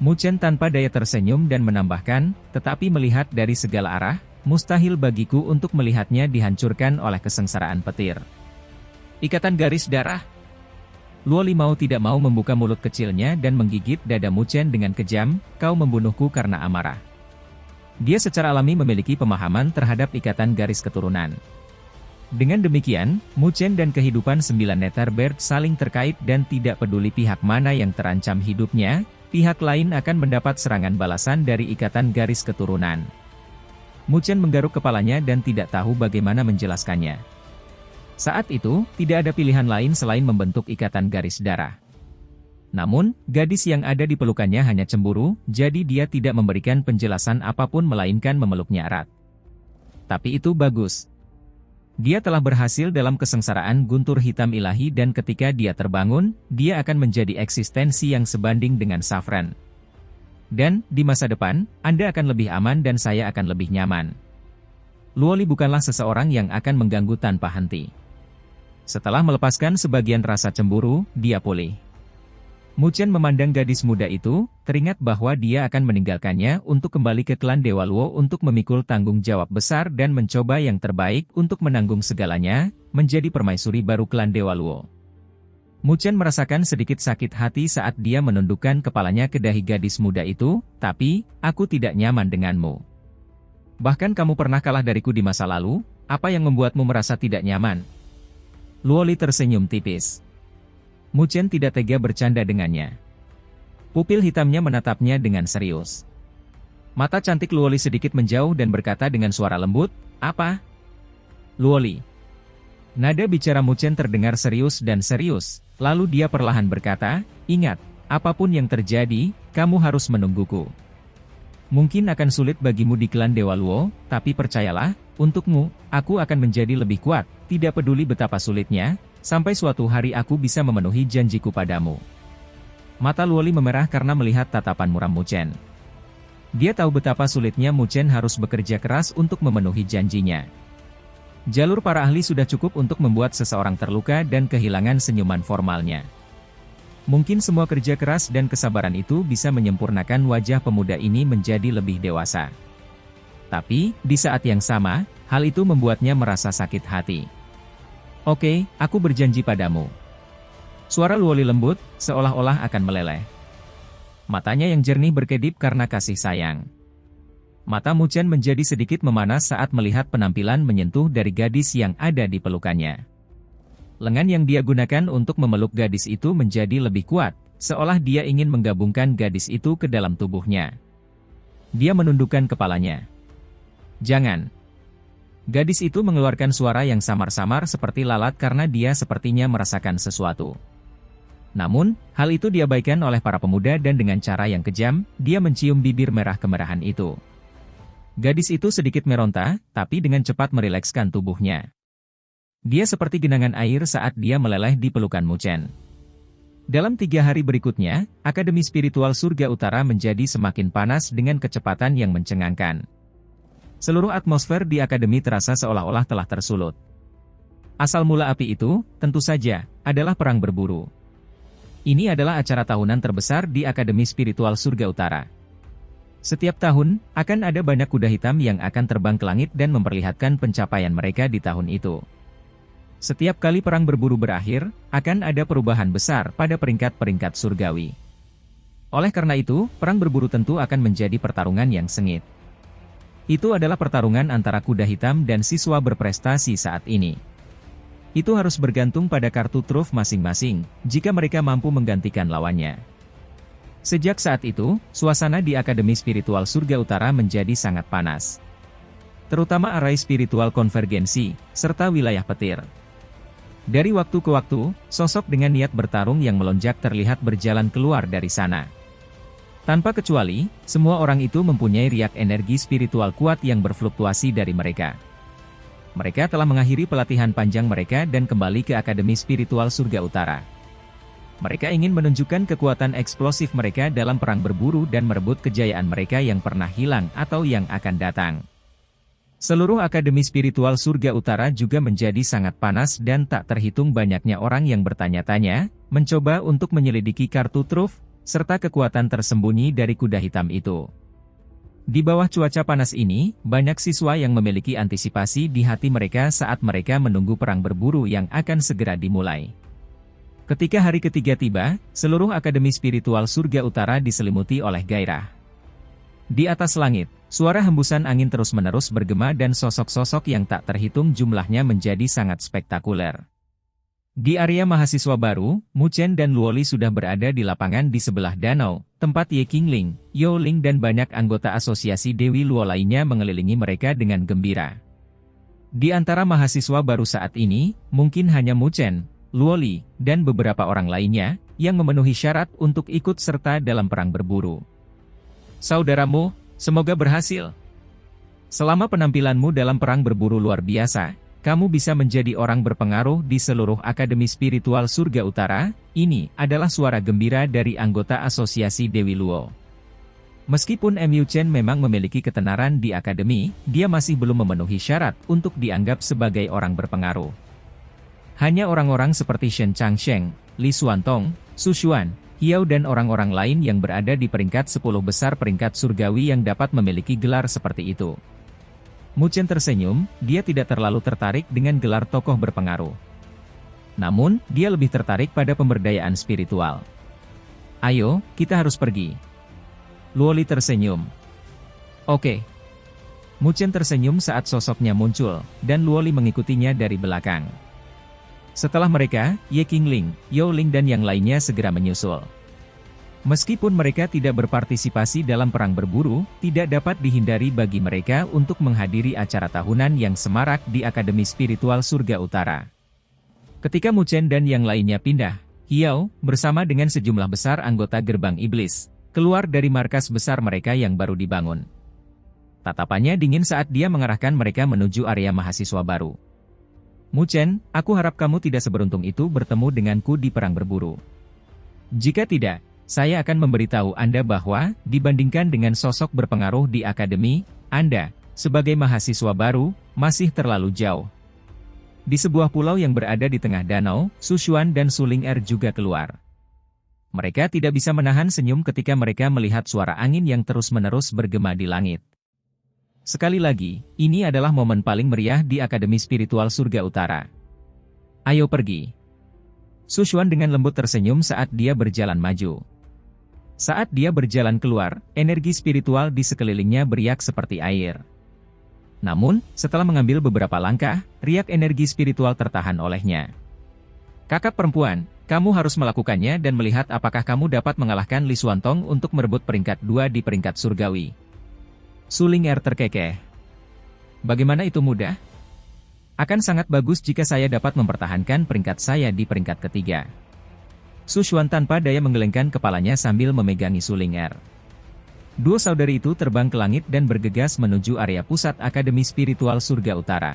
Mu Chen tanpa daya tersenyum dan menambahkan, tetapi melihat dari segala arah, mustahil bagiku untuk melihatnya dihancurkan oleh kesengsaraan petir. Ikatan garis darah. Luo Li mau tidak mau membuka mulut kecilnya dan menggigit dada Mu Chen dengan kejam, kau membunuhku karena amarah. Dia secara alami memiliki pemahaman terhadap ikatan garis keturunan. Dengan demikian, Mu Chen dan kehidupan 9 Netherbird saling terkait dan tidak peduli pihak mana yang terancam hidupnya, pihak lain akan mendapat serangan balasan dari ikatan garis keturunan. Mu Chen menggaruk kepalanya dan tidak tahu bagaimana menjelaskannya. Saat itu, tidak ada pilihan lain selain membentuk ikatan garis darah. Namun, gadis yang ada di pelukannya hanya cemburu, jadi dia tidak memberikan penjelasan apapun melainkan memeluknya erat. Tapi itu bagus. Dia telah berhasil dalam kesengsaraan guntur hitam ilahi dan ketika dia terbangun, dia akan menjadi eksistensi yang sebanding dengan Saffron. Dan, di masa depan, Anda akan lebih aman dan saya akan lebih nyaman. Luo Li bukanlah seseorang yang akan mengganggu tanpa henti. Setelah melepaskan sebagian rasa cemburu, dia pulih. Mu Chen memandang gadis muda itu, teringat bahwa dia akan meninggalkannya untuk kembali ke klan Dewa Luo untuk memikul tanggung jawab besar dan mencoba yang terbaik untuk menanggung segalanya, menjadi permaisuri baru klan Dewa Luo. Mu Chen merasakan sedikit sakit hati saat dia menundukkan kepalanya ke dahi gadis muda itu, tapi, aku tidak nyaman denganmu. Bahkan kamu pernah kalah dariku di masa lalu, apa yang membuatmu merasa tidak nyaman? Luo Li tersenyum tipis. Mu Chen tidak tega bercanda dengannya. Pupil hitamnya menatapnya dengan serius. Mata cantik Luo Li sedikit menjauh dan berkata dengan suara lembut, apa? Luo Li. Nada bicara Mu Chen terdengar serius dan serius, lalu dia perlahan berkata, ingat, apapun yang terjadi, kamu harus menungguku. Mungkin akan sulit bagimu di klan Dewa Luo, tapi percayalah, untukmu, aku akan menjadi lebih kuat, tidak peduli betapa sulitnya, sampai suatu hari aku bisa memenuhi janjiku padamu. Mata Luo Li memerah karena melihat tatapan muram Mu Chen. Dia tahu betapa sulitnya Mu Chen harus bekerja keras untuk memenuhi janjinya. Jalur para ahli sudah cukup untuk membuat seseorang terluka dan kehilangan senyuman formalnya. Mungkin semua kerja keras dan kesabaran itu bisa menyempurnakan wajah pemuda ini menjadi lebih dewasa. Tapi, di saat yang sama, hal itu membuatnya merasa sakit hati. Oke, aku berjanji padamu. Suara Luo Li lembut, seolah-olah akan meleleh. Matanya yang jernih berkedip karena kasih sayang. Mata Mu Chen menjadi sedikit memanas saat melihat penampilan menyentuh dari gadis yang ada di pelukannya. Lengan yang dia gunakan untuk memeluk gadis itu menjadi lebih kuat, seolah dia ingin menggabungkan gadis itu ke dalam tubuhnya. Dia menundukkan kepalanya. Jangan. Gadis itu mengeluarkan suara yang samar-samar seperti lalat karena dia sepertinya merasakan sesuatu. Namun, hal itu diabaikan oleh para pemuda dan dengan cara yang kejam, dia mencium bibir merah kemerahan itu. Gadis itu sedikit meronta, tapi dengan cepat merilekskan tubuhnya. Dia seperti genangan air saat dia meleleh di pelukan Mu Chen. Dalam 3 hari berikutnya, Akademi Spiritual Surga Utara menjadi semakin panas dengan kecepatan yang mencengangkan. Seluruh atmosfer di Akademi terasa seolah-olah telah tersulut. Asal mula api itu, tentu saja, adalah perang berburu. Ini adalah acara tahunan terbesar di Akademi Spiritual Surga Utara. Setiap tahun, akan ada banyak kuda hitam yang akan terbang ke langit dan memperlihatkan pencapaian mereka di tahun itu. Setiap kali perang berburu berakhir, akan ada perubahan besar pada peringkat-peringkat surgawi. Oleh karena itu, perang berburu tentu akan menjadi pertarungan yang sengit. Itu adalah pertarungan antara kuda hitam dan siswa berprestasi saat ini. Itu harus bergantung pada kartu truf masing-masing, jika mereka mampu menggantikan lawannya. Sejak saat itu, suasana di Akademi Spiritual Surga Utara menjadi sangat panas. Terutama arai spiritual konvergensi, serta wilayah petir. Dari waktu ke waktu, sosok dengan niat bertarung yang melonjak terlihat berjalan keluar dari sana. Tanpa kecuali, semua orang itu mempunyai riak energi spiritual kuat yang berfluktuasi dari mereka. Mereka telah mengakhiri pelatihan panjang mereka dan kembali ke Akademi Spiritual Surga Utara. Mereka ingin menunjukkan kekuatan eksplosif mereka dalam perang berburu dan merebut kejayaan mereka yang pernah hilang atau yang akan datang. Seluruh Akademi Spiritual Surga Utara juga menjadi sangat panas dan tak terhitung banyaknya orang yang bertanya-tanya, mencoba untuk menyelidiki kartu truf, serta kekuatan tersembunyi dari kuda hitam itu. Di bawah cuaca panas ini, banyak siswa yang memiliki antisipasi di hati mereka saat mereka menunggu perang berburu yang akan segera dimulai. Ketika hari ketiga tiba, seluruh Akademi Spiritual Surga Utara diselimuti oleh gairah. Di atas langit, suara hembusan angin terus-menerus bergema dan sosok-sosok yang tak terhitung jumlahnya menjadi sangat spektakuler. Di area mahasiswa baru, Mu Chen dan Luoli sudah berada di lapangan di sebelah danau, tempat Ye Qingling, Yao Ling dan banyak anggota asosiasi Dewi Luo lainnya mengelilingi mereka dengan gembira. Di antara mahasiswa baru saat ini, mungkin hanya Mu Chen, Luoli, dan beberapa orang lainnya, yang memenuhi syarat untuk ikut serta dalam perang berburu. Saudaramu, semoga berhasil. Selama penampilanmu dalam perang berburu luar biasa, kamu bisa menjadi orang berpengaruh di seluruh Akademi Spiritual Surga Utara. Ini adalah suara gembira dari anggota asosiasi Dewi Luo. Meskipun Mu Chen memang memiliki ketenaran di akademi, dia masih belum memenuhi syarat untuk dianggap sebagai orang berpengaruh. Hanya orang-orang seperti Shen Changsheng, Li Xuantong, Su Xuan, Hiao dan orang-orang lain yang berada di peringkat 10 besar peringkat surgawi yang dapat memiliki gelar seperti itu. Mu Chen tersenyum, dia tidak terlalu tertarik dengan gelar tokoh berpengaruh. Namun, dia lebih tertarik pada pemberdayaan spiritual. Ayo, kita harus pergi. Luoli tersenyum. Oke. Mu Chen tersenyum saat sosoknya muncul, dan Luoli mengikutinya dari belakang. Setelah mereka, Ye Qingling, Yao Ling dan yang lainnya segera menyusul. Meskipun mereka tidak berpartisipasi dalam perang berburu, tidak dapat dihindari bagi mereka untuk menghadiri acara tahunan yang semarak di Akademi Spiritual Surga Utara. Ketika Mu Chen dan yang lainnya pindah, Hiao, bersama dengan sejumlah besar anggota Gerbang Iblis, keluar dari markas besar mereka yang baru dibangun. Tatapannya dingin saat dia mengarahkan mereka menuju area mahasiswa baru. Mu Chen, aku harap kamu tidak seberuntung itu bertemu denganku di perang berburu. Jika tidak, saya akan memberitahu Anda bahwa, dibandingkan dengan sosok berpengaruh di akademi, Anda, sebagai mahasiswa baru, masih terlalu jauh. Di sebuah pulau yang berada di tengah danau, Su Xuan dan Su Ling juga keluar. Mereka tidak bisa menahan senyum ketika mereka melihat suara angin yang terus-menerus bergema di langit. Sekali lagi, ini adalah momen paling meriah di Akademi Spiritual Surga Utara. Ayo pergi. Su Xuan dengan lembut tersenyum saat dia berjalan maju. Saat dia berjalan keluar, energi spiritual di sekelilingnya beriak seperti air. Namun, setelah mengambil beberapa langkah, riak energi spiritual tertahan olehnya. Kakak perempuan, kamu harus melakukannya dan melihat apakah kamu dapat mengalahkan Li Xuantong untuk merebut peringkat 2 di peringkat surgawi. Su Ling terkekeh. Bagaimana itu mudah? Akan sangat bagus jika saya dapat mempertahankan peringkat saya di peringkat ketiga. Su Xuan tanpa daya menggelengkan kepalanya sambil memegangi Su Ling. Dua saudari itu terbang ke langit dan bergegas menuju area pusat Akademi Spiritual Surga Utara.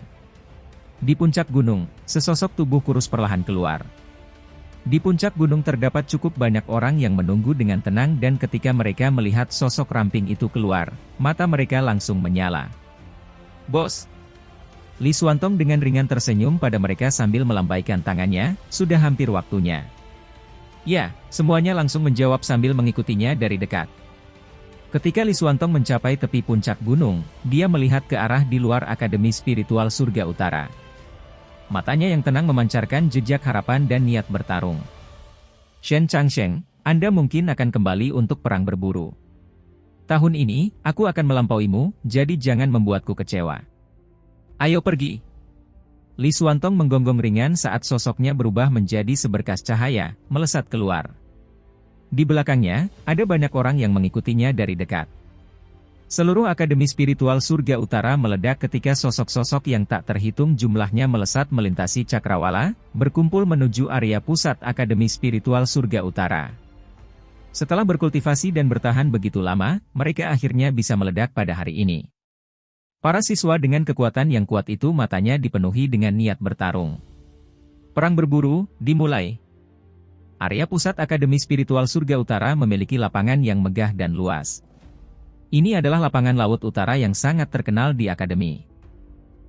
Di puncak gunung, sesosok tubuh kurus perlahan keluar. Di puncak gunung terdapat cukup banyak orang yang menunggu dengan tenang dan ketika mereka melihat sosok ramping itu keluar, mata mereka langsung menyala. Bos! Li Xuantong dengan ringan tersenyum pada mereka sambil melambaikan tangannya, sudah hampir waktunya. Ya, semuanya langsung menjawab sambil mengikutinya dari dekat. Ketika Li Xuantong mencapai tepi puncak gunung, dia melihat ke arah di luar Akademi Spiritual Surga Utara. Matanya yang tenang memancarkan jejak harapan dan niat bertarung. Shen Changsheng, Anda mungkin akan kembali untuk perang berburu. Tahun ini, aku akan melampauimu, jadi jangan membuatku kecewa. Ayo pergi. Li Xuantong menggonggong ringan saat sosoknya berubah menjadi seberkas cahaya, melesat keluar. Di belakangnya, ada banyak orang yang mengikutinya dari dekat. Seluruh Akademi Spiritual Surga Utara meledak ketika sosok-sosok yang tak terhitung jumlahnya melesat melintasi cakrawala, berkumpul menuju area pusat Akademi Spiritual Surga Utara. Setelah berkultivasi dan bertahan begitu lama, mereka akhirnya bisa meledak pada hari ini. Para siswa dengan kekuatan yang kuat itu matanya dipenuhi dengan niat bertarung. Perang berburu dimulai. Area pusat Akademi Spiritual Surga Utara memiliki lapangan yang megah dan luas. Ini adalah lapangan laut utara yang sangat terkenal di Akademi.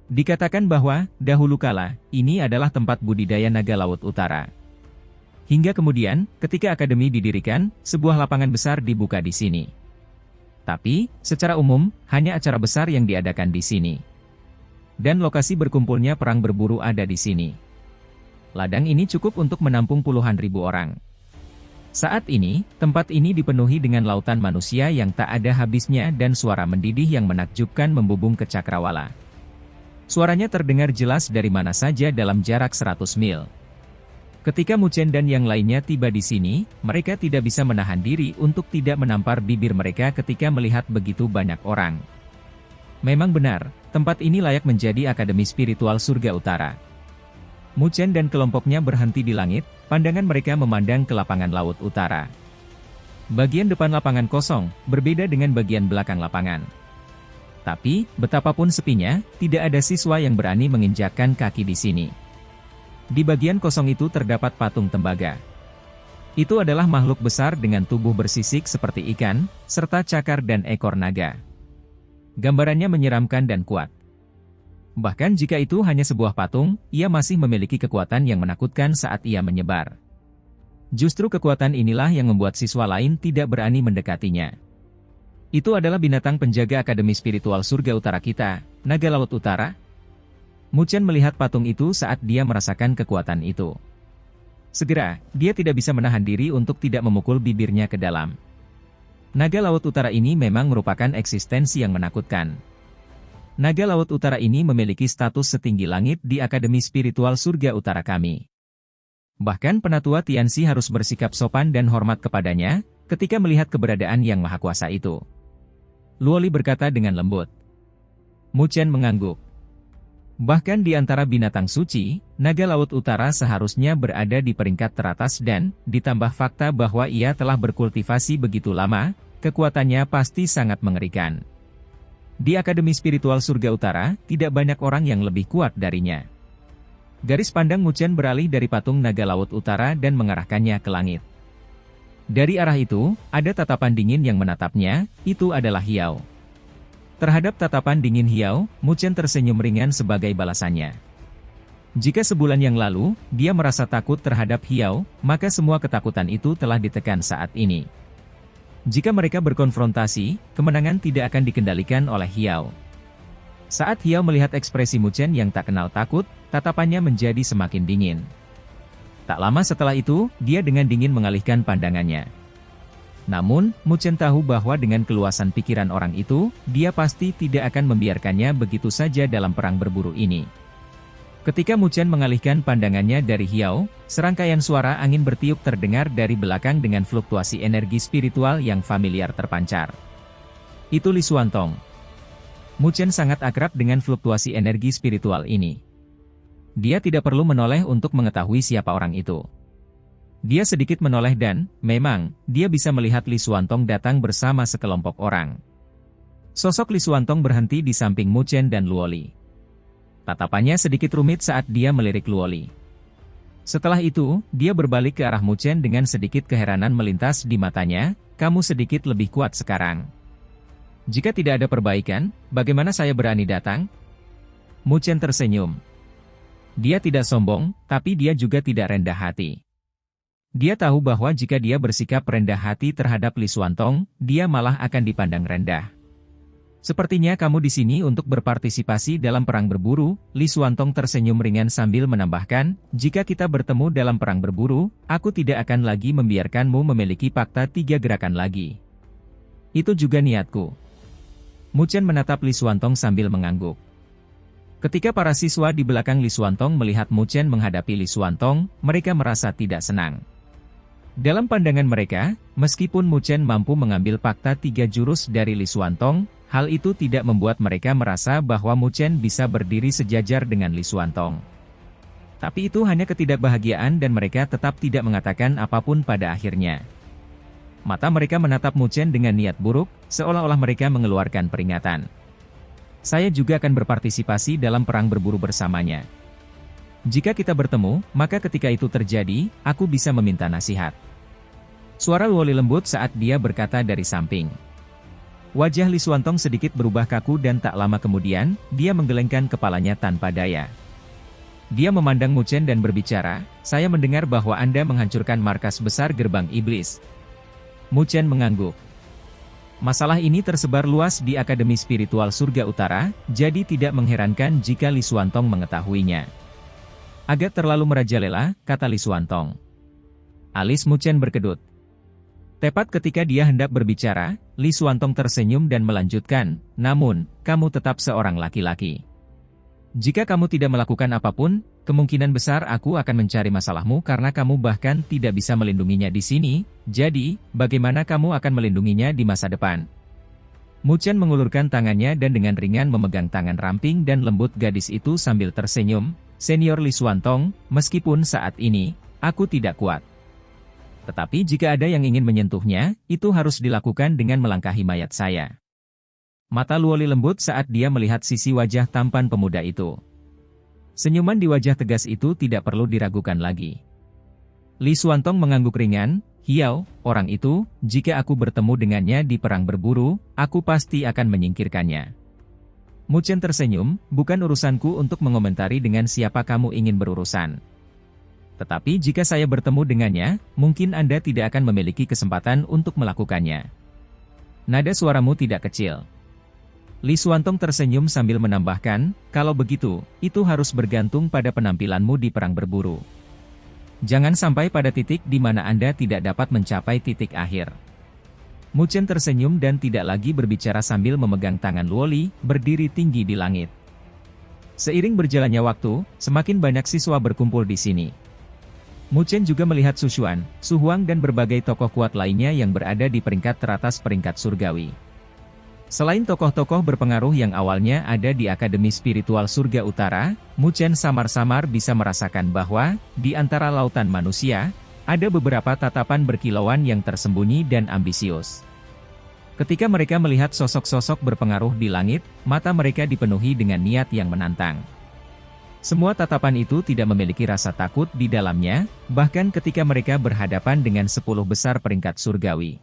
Dikatakan bahwa, dahulu kala, ini adalah tempat budidaya naga laut utara. Hingga kemudian, ketika Akademi didirikan, sebuah lapangan besar dibuka di sini. Tapi, secara umum, hanya acara besar yang diadakan di sini. Dan lokasi berkumpulnya perang berburu ada di sini. Ladang ini cukup untuk menampung puluhan ribu orang. Saat ini, tempat ini dipenuhi dengan lautan manusia yang tak ada habisnya dan suara mendidih yang menakjubkan membubung ke cakrawala. Suaranya terdengar jelas dari mana saja dalam jarak 100 mil. Ketika Mu Chen dan yang lainnya tiba di sini, mereka tidak bisa menahan diri untuk tidak menampar bibir mereka ketika melihat begitu banyak orang. Memang benar, tempat ini layak menjadi Akademi Spiritual Surga Utara. Mu Chen dan kelompoknya berhenti di langit, pandangan mereka memandang ke lapangan laut utara. Bagian depan lapangan kosong, berbeda dengan bagian belakang lapangan. Tapi, betapapun sepinya, tidak ada siswa yang berani menginjakkan kaki di sini. Di bagian kosong itu terdapat patung tembaga. Itu adalah makhluk besar dengan tubuh bersisik seperti ikan, serta cakar dan ekor naga. Gambarannya menyeramkan dan kuat. Bahkan jika itu hanya sebuah patung, ia masih memiliki kekuatan yang menakutkan saat ia menyebar. Justru kekuatan inilah yang membuat siswa lain tidak berani mendekatinya. Itu adalah binatang penjaga Akademi Spiritual Surga Utara kita, naga laut utara. Mu Chen melihat patung itu saat dia merasakan kekuatan itu. Segera, dia tidak bisa menahan diri untuk tidak memukul bibirnya ke dalam. Naga laut utara ini memang merupakan eksistensi yang menakutkan. Naga laut utara ini memiliki status setinggi langit di Akademi Spiritual Surga Utara kami. Bahkan penatua Tianxi harus bersikap sopan dan hormat kepadanya, ketika melihat keberadaan yang maha kuasa itu. Luoli berkata dengan lembut. Mu Chen mengangguk. Bahkan di antara binatang suci, naga laut utara seharusnya berada di peringkat teratas dan, ditambah fakta bahwa ia telah berkultivasi begitu lama, kekuatannya pasti sangat mengerikan. Di Akademi Spiritual Surga Utara, tidak banyak orang yang lebih kuat darinya. Garis pandang Mu Chen beralih dari patung naga laut utara dan mengarahkannya ke langit. Dari arah itu, ada tatapan dingin yang menatapnya, itu adalah Hiao. Terhadap tatapan dingin Hiao, Mu Chen tersenyum ringan sebagai balasannya. Jika sebulan yang lalu, dia merasa takut terhadap Hiao, maka semua ketakutan itu telah ditekan saat ini. Jika mereka berkonfrontasi, kemenangan tidak akan dikendalikan oleh Hiao. Saat Hiao melihat ekspresi Mu Chen yang tak kenal takut, tatapannya menjadi semakin dingin. Tak lama setelah itu, dia dengan dingin mengalihkan pandangannya. Namun, Mu Chen tahu bahwa dengan keluasan pikiran orang itu, dia pasti tidak akan membiarkannya begitu saja dalam perang berburu ini. Ketika Mu Chen mengalihkan pandangannya dari Hiao, serangkaian suara angin bertiup terdengar dari belakang dengan fluktuasi energi spiritual yang familiar terpancar. Itu Li Xuantong. Mu Chen sangat akrab dengan fluktuasi energi spiritual ini. Dia tidak perlu menoleh untuk mengetahui siapa orang itu. Dia sedikit menoleh dan, memang, dia bisa melihat Li Xuantong datang bersama sekelompok orang. Sosok Li Xuantong berhenti di samping Mu Chen dan Luoli. Tatapannya sedikit rumit saat dia melirik Luoli. Setelah itu, dia berbalik ke arah Mu Chen dengan sedikit keheranan melintas di matanya, kamu sedikit lebih kuat sekarang. Jika tidak ada perbaikan, bagaimana saya berani datang? Mu Chen tersenyum. Dia tidak sombong, tapi dia juga tidak rendah hati. Dia tahu bahwa jika dia bersikap rendah hati terhadap Li Xuantong, dia malah akan dipandang rendah. Sepertinya kamu di sini untuk berpartisipasi dalam perang berburu, Li Xuantong tersenyum ringan sambil menambahkan, jika kita bertemu dalam perang berburu, aku tidak akan lagi membiarkanmu memiliki fakta 3 gerakan lagi. Itu juga niatku. Mu Chen menatap Li Xuantong sambil mengangguk. Ketika para siswa di belakang Li Xuantong melihat Mu Chen menghadapi Li Xuantong, mereka merasa tidak senang. Dalam pandangan mereka, meskipun Mu Chen mampu mengambil fakta 3 jurus dari Li Xuantong, Hal itu tidak membuat mereka merasa bahwa Mu Chen bisa berdiri sejajar dengan Li Xuantong. Tapi itu hanya ketidakbahagiaan dan mereka tetap tidak mengatakan apapun pada akhirnya. Mata mereka menatap Mu Chen dengan niat buruk, seolah-olah mereka mengeluarkan peringatan. Saya juga akan berpartisipasi dalam perang berburu bersamanya. Jika kita bertemu, maka ketika itu terjadi, aku bisa meminta nasihat. Suara Luoli lembut saat dia berkata dari samping. Wajah Li Xuantong sedikit berubah kaku dan tak lama kemudian, dia menggelengkan kepalanya tanpa daya. Dia memandang Mu Chen dan berbicara, saya mendengar bahwa Anda menghancurkan markas besar gerbang iblis. Mu Chen mengangguk. Masalah ini tersebar luas di Akademi Spiritual Surga Utara, jadi tidak mengherankan jika Li Xuantong mengetahuinya. Agak terlalu merajalela, kata Li Xuantong. Alis Mu Chen berkedut. Tepat ketika dia hendak berbicara, Li Xuantong tersenyum dan melanjutkan, namun, kamu tetap seorang laki-laki. Jika kamu tidak melakukan apapun, kemungkinan besar aku akan mencari masalahmu karena kamu bahkan tidak bisa melindunginya di sini, jadi, bagaimana kamu akan melindunginya di masa depan? Mu Chen mengulurkan tangannya dan dengan ringan memegang tangan ramping dan lembut gadis itu sambil tersenyum, Senior Li Xuantong, meskipun saat ini, aku tidak kuat. Tetapi jika ada yang ingin menyentuhnya, itu harus dilakukan dengan melangkahi mayat saya. Mata Luoli lembut saat dia melihat sisi wajah tampan pemuda itu. Senyuman di wajah tegas itu tidak perlu diragukan lagi. Li Xuantong mengangguk ringan, Hiao, orang itu, jika aku bertemu dengannya di perang berburu, aku pasti akan menyingkirkannya. Mu Chen tersenyum, bukan urusanku untuk mengomentari dengan siapa kamu ingin berurusan. Tetapi jika saya bertemu dengannya, mungkin Anda tidak akan memiliki kesempatan untuk melakukannya. Nada suaramu tidak kecil. Li Xuantong tersenyum sambil menambahkan, kalau begitu, itu harus bergantung pada penampilanmu di perang berburu. Jangan sampai pada titik di mana Anda tidak dapat mencapai titik akhir. Mu Chen tersenyum dan tidak lagi berbicara sambil memegang tangan Luoli, berdiri tinggi di langit. Seiring berjalannya waktu, semakin banyak siswa berkumpul di sini. Mu Chen juga melihat Su Xuan, Su Huang dan berbagai tokoh kuat lainnya yang berada di peringkat teratas peringkat surgawi. Selain tokoh-tokoh berpengaruh yang awalnya ada di Akademi Spiritual Surga Utara, Mu Chen samar-samar bisa merasakan bahwa, di antara lautan manusia, ada beberapa tatapan berkilauan yang tersembunyi dan ambisius. Ketika mereka melihat sosok-sosok berpengaruh di langit, mata mereka dipenuhi dengan niat yang menantang. Semua tatapan itu tidak memiliki rasa takut di dalamnya, bahkan ketika mereka berhadapan dengan 10 besar peringkat surgawi.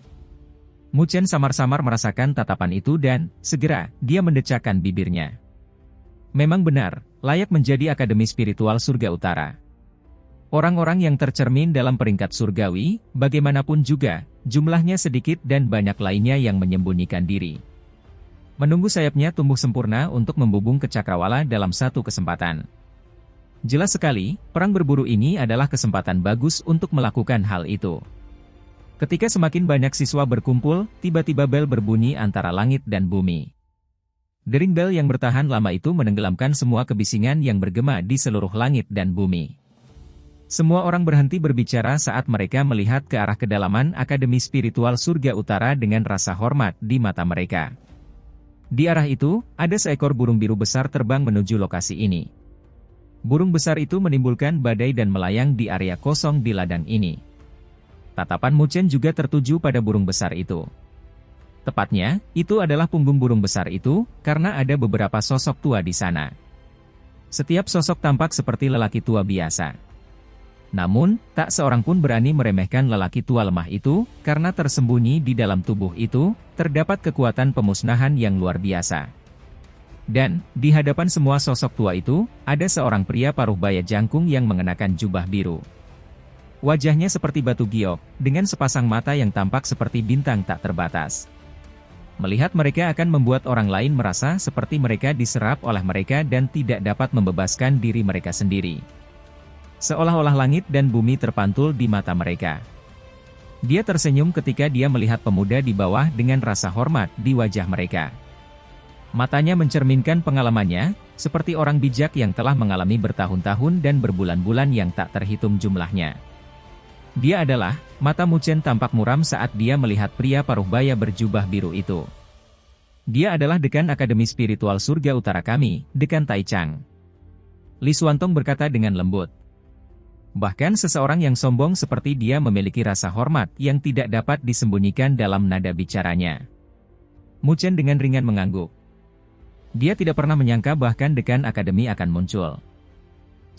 Mu Chen samar-samar merasakan tatapan itu dan, segera, dia mendecakkan bibirnya. Memang benar, layak menjadi Akademi Spiritual Surga Utara. Orang-orang yang tercermin dalam peringkat surgawi, bagaimanapun juga, jumlahnya sedikit dan banyak lainnya yang menyembunyikan diri. Menunggu sayapnya tumbuh sempurna untuk membubung ke cakrawala dalam satu kesempatan. Jelas sekali, perang berburu ini adalah kesempatan bagus untuk melakukan hal itu. Ketika semakin banyak siswa berkumpul, tiba-tiba bel berbunyi antara langit dan bumi. Dering bel yang bertahan lama itu menenggelamkan semua kebisingan yang bergema di seluruh langit dan bumi. Semua orang berhenti berbicara saat mereka melihat ke arah kedalaman Akademi Spiritual Surga Utara dengan rasa hormat di mata mereka. Di arah itu, ada seekor burung biru besar terbang menuju lokasi ini. Burung besar itu menimbulkan badai dan melayang di area kosong di ladang ini. Tatapan Mu Chen juga tertuju pada burung besar itu. Tepatnya, itu adalah punggung burung besar itu, karena ada beberapa sosok tua di sana. Setiap sosok tampak seperti lelaki tua biasa. Namun, tak seorang pun berani meremehkan lelaki tua lemah itu, karena tersembunyi di dalam tubuh itu, terdapat kekuatan pemusnahan yang luar biasa. Dan, di hadapan semua sosok tua itu, ada seorang pria paruh baya jangkung yang mengenakan jubah biru. Wajahnya seperti batu giok, dengan sepasang mata yang tampak seperti bintang tak terbatas. Melihat mereka akan membuat orang lain merasa seperti mereka diserap oleh mereka dan tidak dapat membebaskan diri mereka sendiri. Seolah-olah langit dan bumi terpantul di mata mereka. Dia tersenyum ketika dia melihat pemuda di bawah dengan rasa hormat di wajah mereka. Matanya mencerminkan pengalamannya, seperti orang bijak yang telah mengalami bertahun-tahun dan berbulan-bulan yang tak terhitung jumlahnya. Dia adalah, mata Mu Chen tampak muram saat dia melihat pria paruh baya berjubah biru itu. Dia adalah dekan Akademi Spiritual Surga Utara kami, Dekan Taichang. Li Xuantong berkata dengan lembut. Bahkan seseorang yang sombong seperti dia memiliki rasa hormat yang tidak dapat disembunyikan dalam nada bicaranya. Mu Chen dengan ringan mengangguk. Dia tidak pernah menyangka bahkan dekan akademi akan muncul.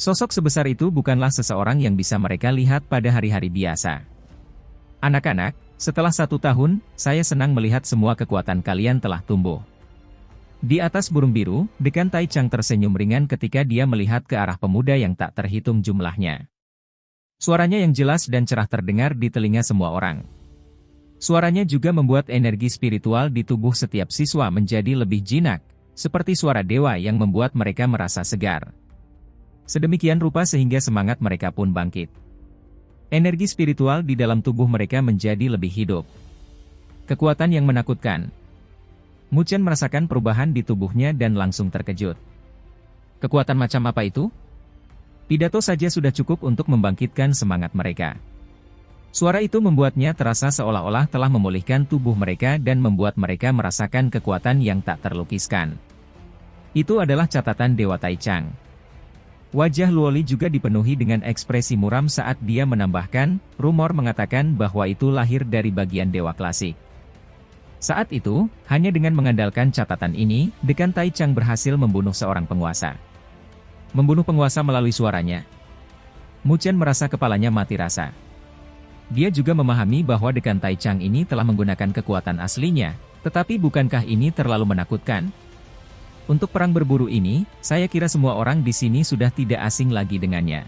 Sosok sebesar itu bukanlah seseorang yang bisa mereka lihat pada hari-hari biasa. Anak-anak, setelah 1 tahun, saya senang melihat semua kekuatan kalian telah tumbuh. Di atas burung biru, Dekan Taichang tersenyum ringan ketika dia melihat ke arah pemuda yang tak terhitung jumlahnya. Suaranya yang jelas dan cerah terdengar di telinga semua orang. Suaranya juga membuat energi spiritual di tubuh setiap siswa menjadi lebih jinak, seperti suara dewa yang membuat mereka merasa segar. Sedemikian rupa sehingga semangat mereka pun bangkit. Energi spiritual di dalam tubuh mereka menjadi lebih hidup. Kekuatan yang menakutkan. Mu Chen merasakan perubahan di tubuhnya dan langsung terkejut. Kekuatan macam apa itu? Pidato saja sudah cukup untuk membangkitkan semangat mereka. Suara itu membuatnya terasa seolah-olah telah memulihkan tubuh mereka dan membuat mereka merasakan kekuatan yang tak terlukiskan. Itu adalah catatan Dewa Taichang. Wajah Luoli juga dipenuhi dengan ekspresi muram saat dia menambahkan, rumor mengatakan bahwa itu lahir dari bagian Dewa Klasik. Saat itu, hanya dengan mengandalkan catatan ini, Dekan Taichang berhasil membunuh seorang penguasa. Membunuh penguasa melalui suaranya. Mu Chen merasa kepalanya mati rasa. Dia juga memahami bahwa Dekan Taichang ini telah menggunakan kekuatan aslinya, tetapi bukankah ini terlalu menakutkan? Untuk perang berburu ini, saya kira semua orang di sini sudah tidak asing lagi dengannya.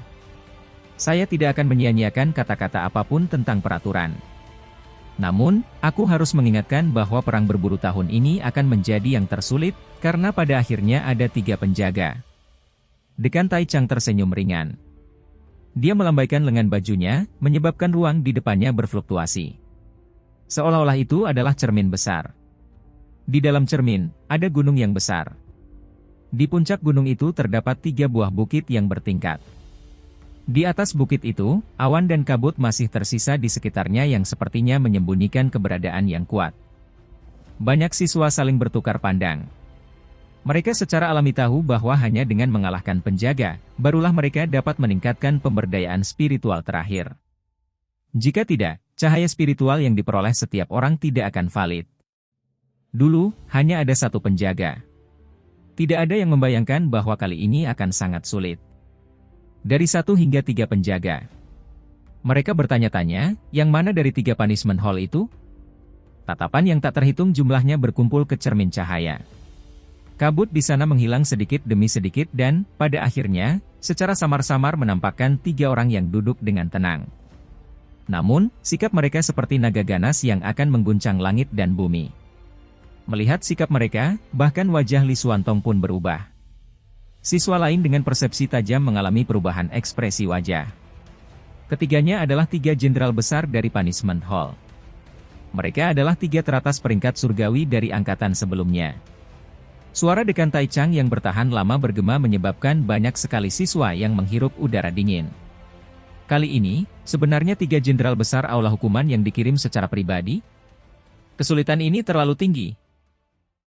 Saya tidak akan menyia-nyiakan kata-kata apapun tentang peraturan. Namun, aku harus mengingatkan bahwa perang berburu tahun ini akan menjadi yang tersulit, karena pada akhirnya ada 3 penjaga. Dekan Taichang tersenyum ringan. Dia melambaikan lengan bajunya, menyebabkan ruang di depannya berfluktuasi. Seolah-olah itu adalah cermin besar. Di dalam cermin, ada gunung yang besar. Di puncak gunung itu terdapat 3 buah bukit yang bertingkat. Di atas bukit itu, awan dan kabut masih tersisa di sekitarnya yang sepertinya menyembunyikan keberadaan yang kuat. Banyak siswa saling bertukar pandang. Mereka secara alami tahu bahwa hanya dengan mengalahkan penjaga, barulah mereka dapat meningkatkan pemberdayaan spiritual terakhir. Jika tidak, cahaya spiritual yang diperoleh setiap orang tidak akan valid. Dulu, hanya ada 1 penjaga. Tidak ada yang membayangkan bahwa kali ini akan sangat sulit. Dari 1 hingga 3 penjaga. Mereka bertanya-tanya, yang mana dari 3 punishment hall itu? Tatapan yang tak terhitung jumlahnya berkumpul ke cermin cahaya. Kabut di sana menghilang sedikit demi sedikit dan, pada akhirnya, secara samar-samar menampakkan 3 orang yang duduk dengan tenang. Namun, sikap mereka seperti naga ganas yang akan mengguncang langit dan bumi. Melihat sikap mereka, bahkan wajah Li Xuantong pun berubah. Siswa lain dengan persepsi tajam mengalami perubahan ekspresi wajah. Ketiganya adalah 3 jenderal besar dari Punishment Hall. Mereka adalah 3 teratas peringkat surgawi dari angkatan sebelumnya. Suara Dekan Taichang yang bertahan lama bergema menyebabkan banyak sekali siswa yang menghirup udara dingin. Kali ini, sebenarnya 3 jenderal besar aula hukuman yang dikirim secara pribadi? Kesulitan ini terlalu tinggi.